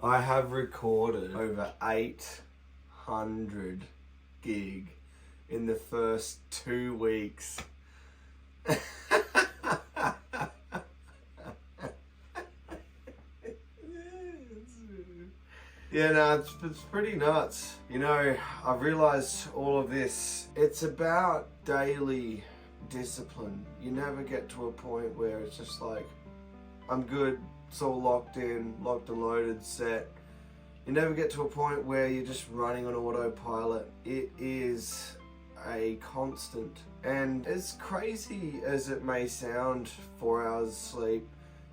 I have recorded over 800 gig in the first 2 weeks. Yeah, no, it's pretty nuts. You know, I've realized all of this, it's about daily discipline. You never get to a point where it's just like, I'm good, it's all locked in, locked and loaded, set. You never get to a point where you're just running on autopilot. It is a constant. And as crazy as it may sound, 4 hours sleep,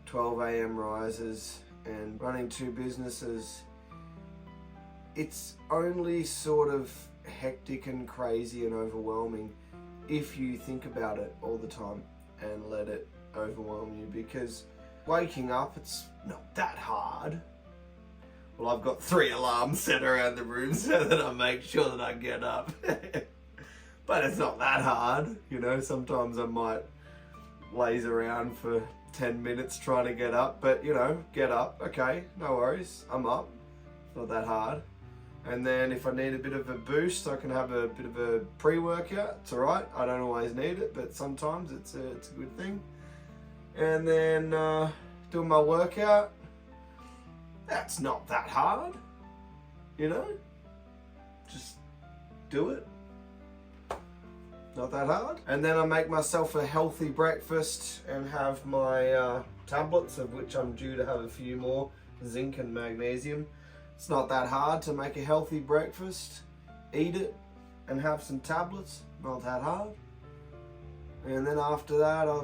12 a.m. rises, and running 2 businesses, it's only sort of hectic and crazy and overwhelming if you think about it all the time and let it overwhelm you, because waking up, it's not that hard. Well, I've got 3 alarms set around the room so that I make sure that I get up. But it's not that hard, you know. Sometimes I might laze around for 10 minutes trying to get up, but you know, get up, okay, no worries, I'm up. It's not that hard. And then if I need a bit of a boost, I can have a bit of a pre-workout. It's all right. I don't always need it, but sometimes it's a good thing. And then doing my workout, that's not that hard, you know? Just do it. Not that hard. And then I make myself a healthy breakfast and have my tablets, of which I'm due to have a few more, zinc and magnesium. It's not that hard to make a healthy breakfast, eat it, and have some tablets. Not that hard. And then after that, I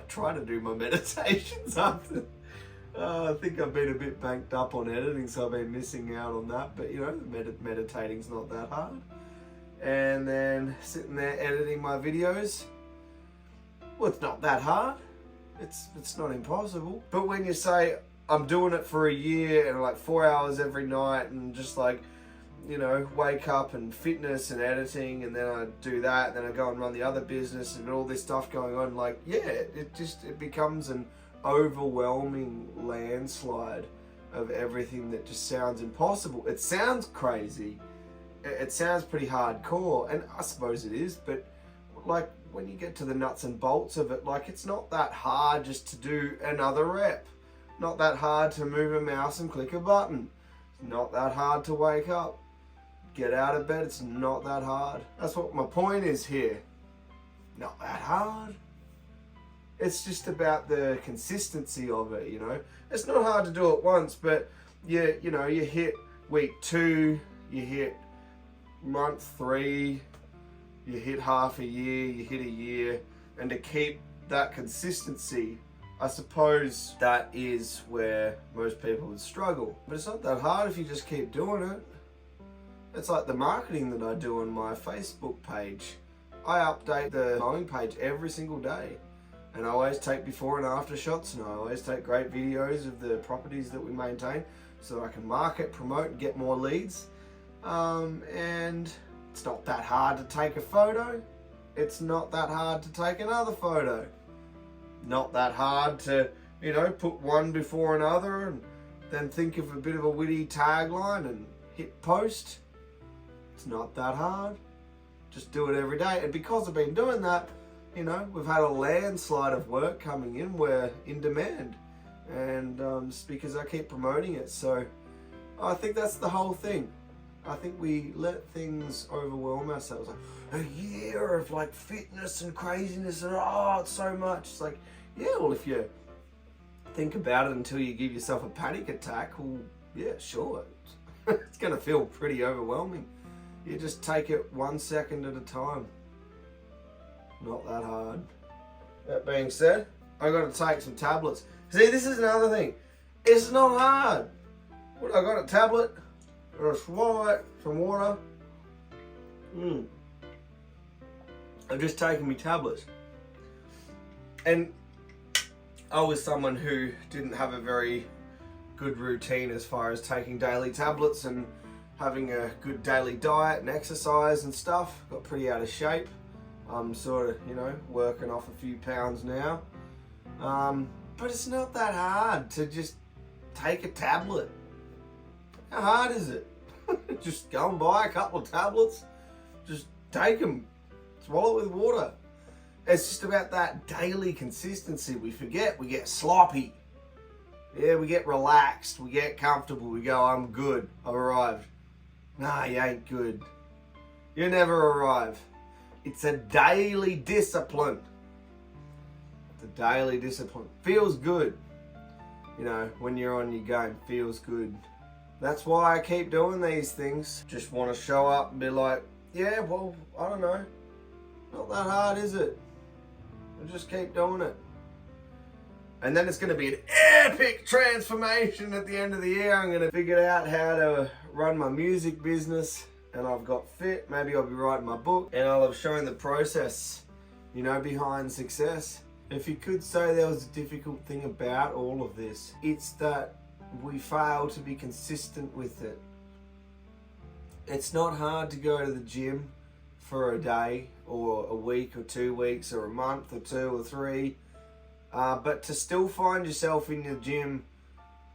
try to do my meditations after. I think I've been a bit banked up on editing, so I've been missing out on that. But you know, meditating's not that hard. And then sitting there editing my videos. Well, it's not that hard. It's not impossible. But when you say, I'm doing it for a year and like 4 hours every night and just like, you know, wake up and fitness and editing, and then I do that, and then I go and run the other business and all this stuff going on, like, yeah, it becomes an overwhelming landslide of everything that just sounds impossible. It sounds crazy. It sounds pretty hardcore, and I suppose it is, but like when you get to the nuts and bolts of it, like it's not that hard just to do another rep. Not that hard to move a mouse and click a button. It's not that hard to wake up. Get out of bed, it's not that hard. That's what my point is here. Not that hard. It's just about the consistency of it, you know. It's not hard to do it once, but you hit week 2, you hit month 3, you hit half a year, you hit a year, and to keep that consistency, I suppose that is where most people would struggle. But it's not that hard if you just keep doing it. It's like the marketing that I do on my Facebook page. I update the mowing page every single day. And I always take before and after shots, and I always take great videos of the properties that we maintain so I can market, promote, and get more leads. And it's not that hard to take a photo. It's not that hard to take another photo. Not that hard to, you know, put one before another and then think of a bit of a witty tagline and hit post. It's not that hard. Just do it every day. And because I've been doing that, you know, we've had a landslide of work coming in. We're in demand. And just because I keep promoting it. So I think that's the whole thing. I think we let things overwhelm ourselves. Like, a year of like fitness and craziness and oh, it's so much. It's like, yeah, well, if you think about it until you give yourself a panic attack, well, yeah, sure. It's going to feel pretty overwhelming. You just take it 1 second at a time. Not that hard. That being said, I got to take some tablets. See, this is another thing. It's not hard. What, I got a tablet, or a swallow, some water. I've just taken me tablets. And I was someone who didn't have a very good routine as far as taking daily tablets and having a good daily diet and exercise and stuff. Got pretty out of shape. I'm sort of, you know, working off a few pounds now. But it's not that hard to just take a tablet. How hard is it? Just go and buy a couple of tablets. Just take them. Swallow it with water. It's just about that daily consistency. We forget, we get sloppy. Yeah, we get relaxed, we get comfortable. We go, I'm good, I've arrived. Nah, you ain't good. You never arrive. It's a daily discipline. It's a daily discipline. Feels good. You know, when you're on your game, feels good. That's why I keep doing these things. Just want to show up and be like, yeah, well, I don't know. Not that hard, is it? I'll just keep doing it. And then it's going to be an epic transformation at the end of the year. I'm going to figure out how to run my music business, and I've got fit. Maybe I'll be writing my book, and I'll have shown the process, you know, behind success. If you could say there was a difficult thing about all of this, it's that we fail to be consistent with it. It's not hard to go to the gym for a day or a week or 2 weeks or a month or 2 or 3, but to still find yourself in the gym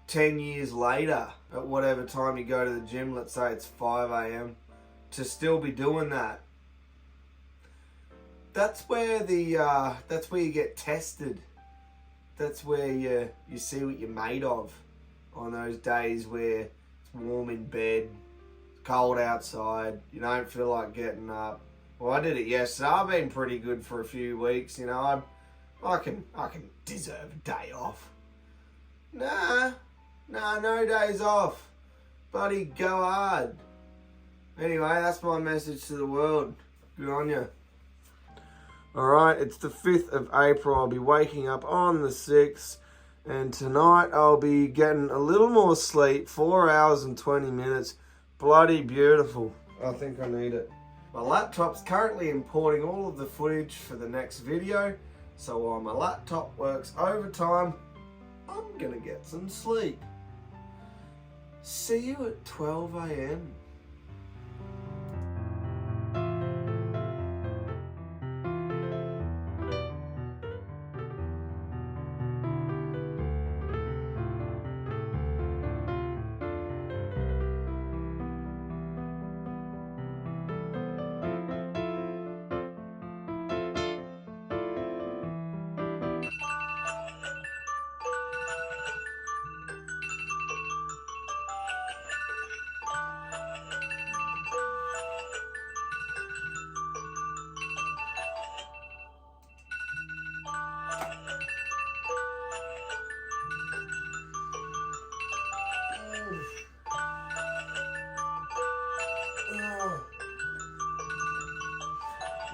10 years later at whatever time you go to the gym, let's say it's 5 a.m, to still be doing that, that's where you get tested. That's where you see what you're made of on those days where it's warm in bed, cold outside, you don't feel like getting up. Well, I did it yesterday. I've been pretty good for a few weeks, you know. I can deserve a day off. Nah, no days off. Buddy, go hard. Anyway, that's my message to the world. Good on you. Alright, it's the 5th of April. I'll be waking up on the 6th. And tonight I'll be getting a little more sleep. 4 hours and 20 minutes. Bloody beautiful. I think I need it. My laptop's currently importing all of the footage for the next video. So while my laptop works overtime, I'm gonna get some sleep. See you at 12 a.m.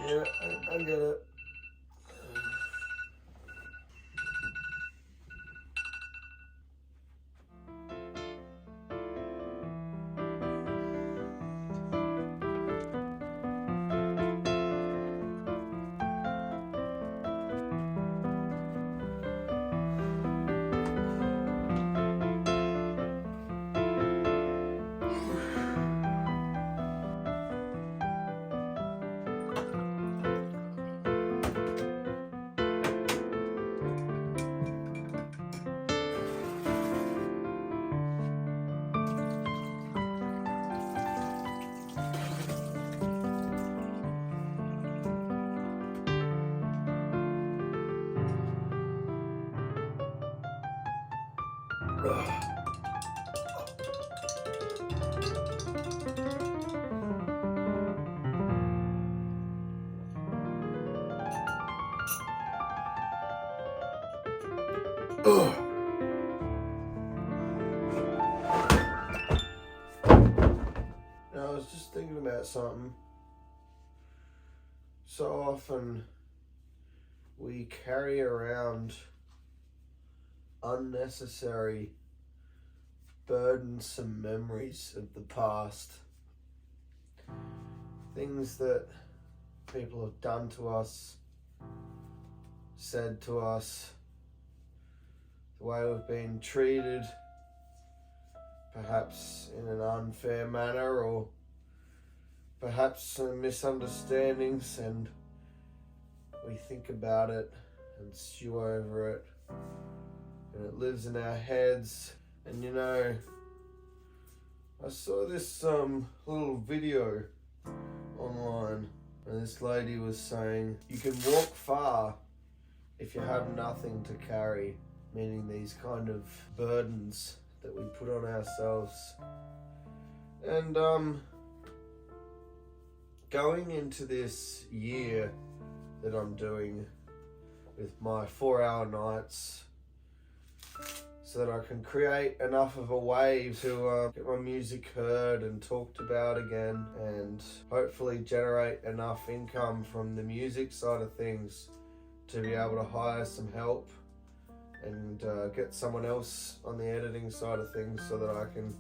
Yeah, I get it. I was just thinking about something. So often we carry around unnecessary, burdensome memories of the past. Things that people have done to us, said to us, the way we've been treated, perhaps in an unfair manner, or perhaps some misunderstandings, and we think about it and stew over it, and it lives in our heads, And you know, I saw this little video online, and this lady was saying you can walk far if you have nothing to carry, meaning these kind of burdens that we put on ourselves. And going into this year that I'm doing with my 4-hour nights, so that I can create enough of a wave to get my music heard and talked about again, and hopefully generate enough income from the music side of things to be able to hire some help and get someone else on the editing side of things, so that I can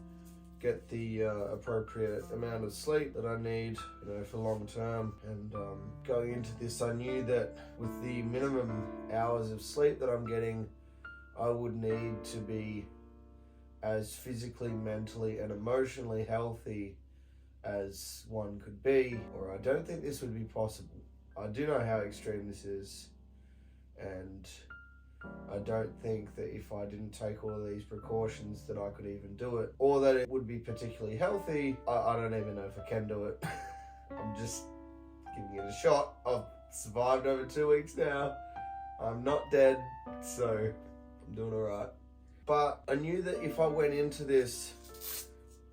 get the appropriate amount of sleep that I need, you know, for long term. And going into this, I knew that with the minimum hours of sleep that I'm getting, I would need to be as physically, mentally, and emotionally healthy as one could be, or I don't think this would be possible. I do know how extreme this is, and I don't think that if I didn't take all of these precautions that I could even do it, or that it would be particularly healthy. I don't even know if I can do it. I'm just giving it a shot. I've survived over 2 weeks now. I'm not dead, so I'm doing alright. But I knew that if I went into this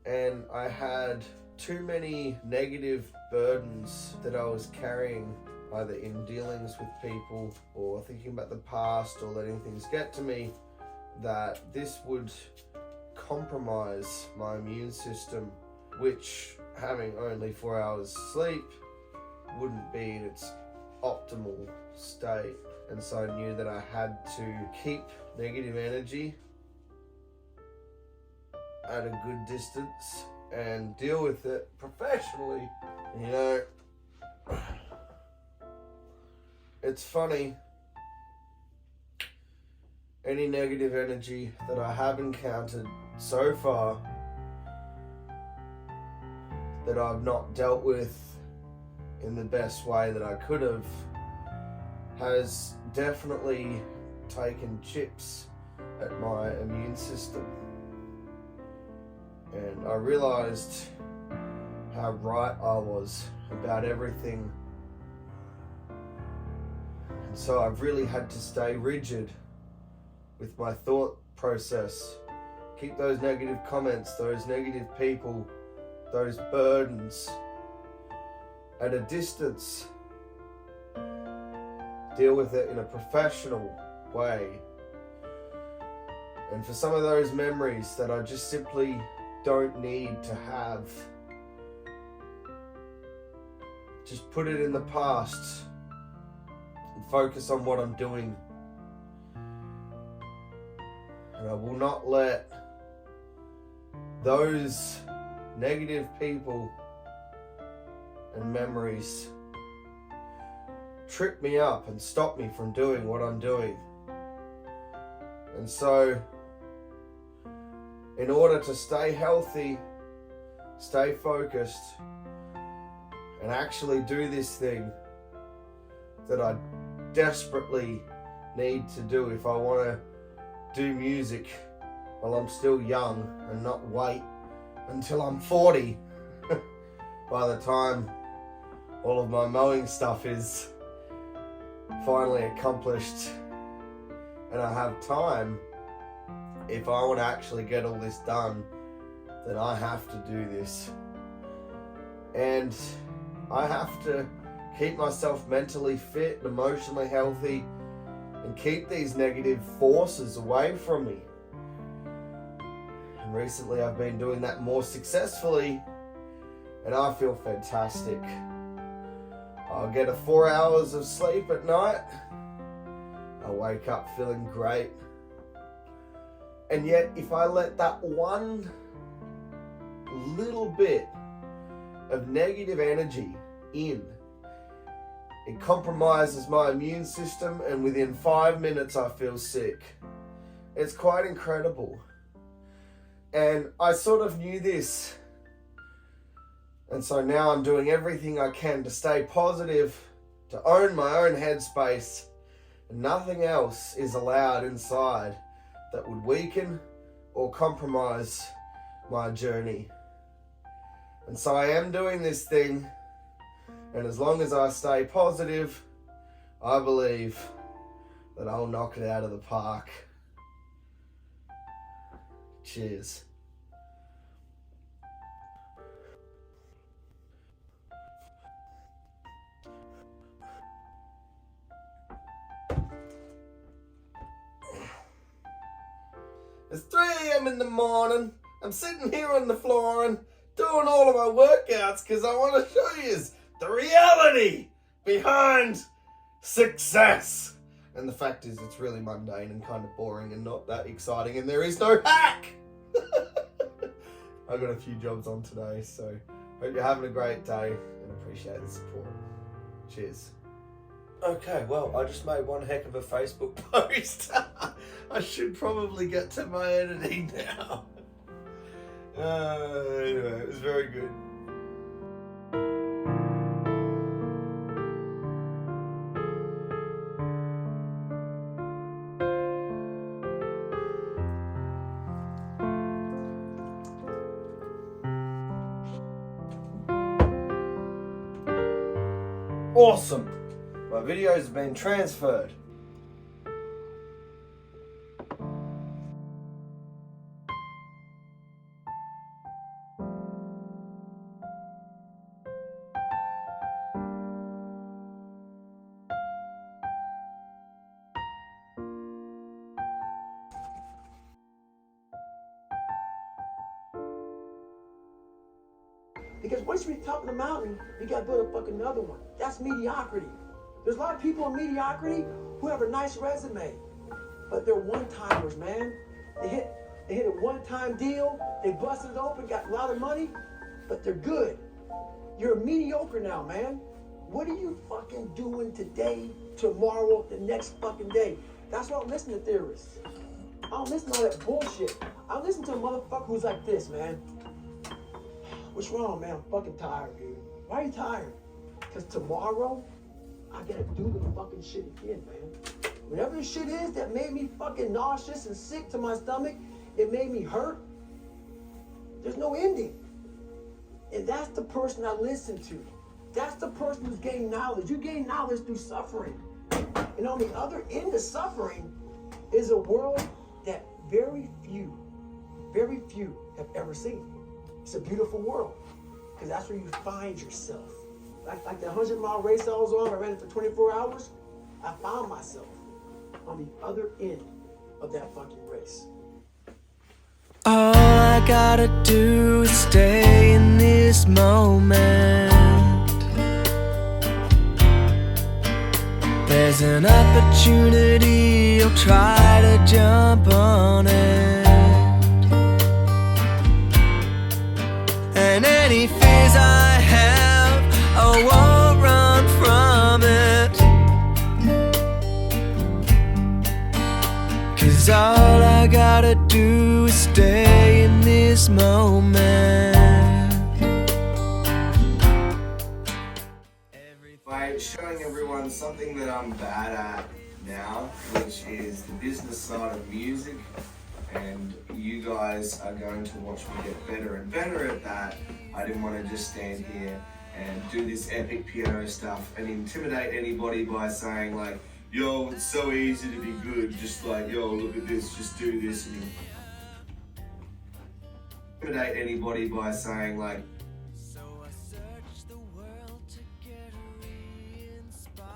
and I had too many negative burdens that I was carrying, either in dealings with people or thinking about the past or letting things get to me, that this would compromise my immune system, which, having only 4 hours sleep, wouldn't be in its optimal state. And so I knew that I had to keep negative energy at a good distance and deal with it professionally. You know, it's funny, any negative energy that I have encountered so far that I've not dealt with in the best way that I could have has definitely taken chips at my immune system. And I realized how right I was about everything. And so I've really had to stay rigid with my thought process. Keep those negative comments, those negative people, those burdens at a distance. Deal with it in a professional way. And for some of those memories that I just simply don't need to have, just put it in the past and focus on what I'm doing. And I will not let those negative people and memories trip me up and stop me from doing what I'm doing. And so, in order to stay healthy, stay focused, and actually do this thing that I desperately need to do if I want to do music while I'm still young and not wait until I'm 40 by the time all of my mowing stuff is finally accomplished and I have time. If I want to actually get all this done, then I have to do this. And I have to keep myself mentally fit and emotionally healthy and keep these negative forces away from me. And recently I've been doing that more successfully, and I feel fantastic. I'll get 4 hours of sleep at night. I wake up feeling great. And yet, if I let that one little bit of negative energy in, it compromises my immune system, and within 5 minutes I feel sick. It's quite incredible. And I sort of knew this. And so now I'm doing everything I can to stay positive, to own my own headspace, and nothing else is allowed inside that would weaken or compromise my journey. And so I am doing this thing, and as long as I stay positive, I believe that I'll knock it out of the park. Cheers. It's 3 a.m. in the morning. I'm sitting here on the floor and doing all of my workouts because I want to show you the reality behind success. And the fact is, it's really mundane and kind of boring and not that exciting, and there is no hack. I've got a few jobs on today, so hope you're having a great day and appreciate the support. Cheers. Okay, well, I just made one heck of a Facebook post. I should probably get to my editing now. Anyway, it was very good. Awesome! My videos have been transferred. Because once you reach the top of the mountain, you gotta build a fucking another one. That's mediocrity. There's a lot of people in mediocrity who have a nice resume, but they're one-timers, man. They hit a one-time deal, they busted it open, got a lot of money, but they're good. You're mediocre now, man. What are you fucking doing today, tomorrow, the next fucking day? That's why I don't listen to theorists. I don't listen to all that bullshit. I listen to a motherfucker who's like this, man. What's wrong, man? I'm fucking tired, dude. Why are you tired? Because tomorrow, I gotta do the fucking shit again, man. Whatever the shit is that made me fucking nauseous and sick to my stomach, it made me hurt. There's no ending. And that's the person I listen to. That's the person who's gained knowledge. You gain knowledge through suffering. And on the other end of suffering is a world that very few have ever seen. It's a beautiful world, because that's where you find yourself. Like the 100-mile race I was on, I ran it for 24 hours, I found myself on the other end of that fucking race. All I gotta do is stay in this moment. There's an opportunity, I'll try to jump on it. And any fears I have, I won't run from it. 'Cause all I gotta do is stay in this moment. By showing everyone something that I'm bad at now, which is the business side of music. And you guys are going to watch me get better and better at that. I didn't want to just stand here and do this epic piano stuff and intimidate anybody by saying like, yo, it's so easy to be good, just like, yo, look at this, just do this. And intimidate anybody by saying like, So I search the world to get re-inspired.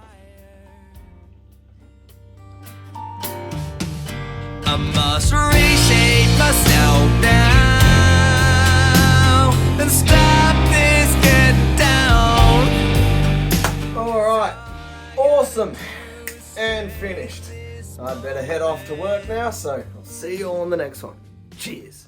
I must reshape myself now and stop this getting down. alright, awesome, and finished. I'd better head off to work now, so I'll see you all on the next one. Cheers.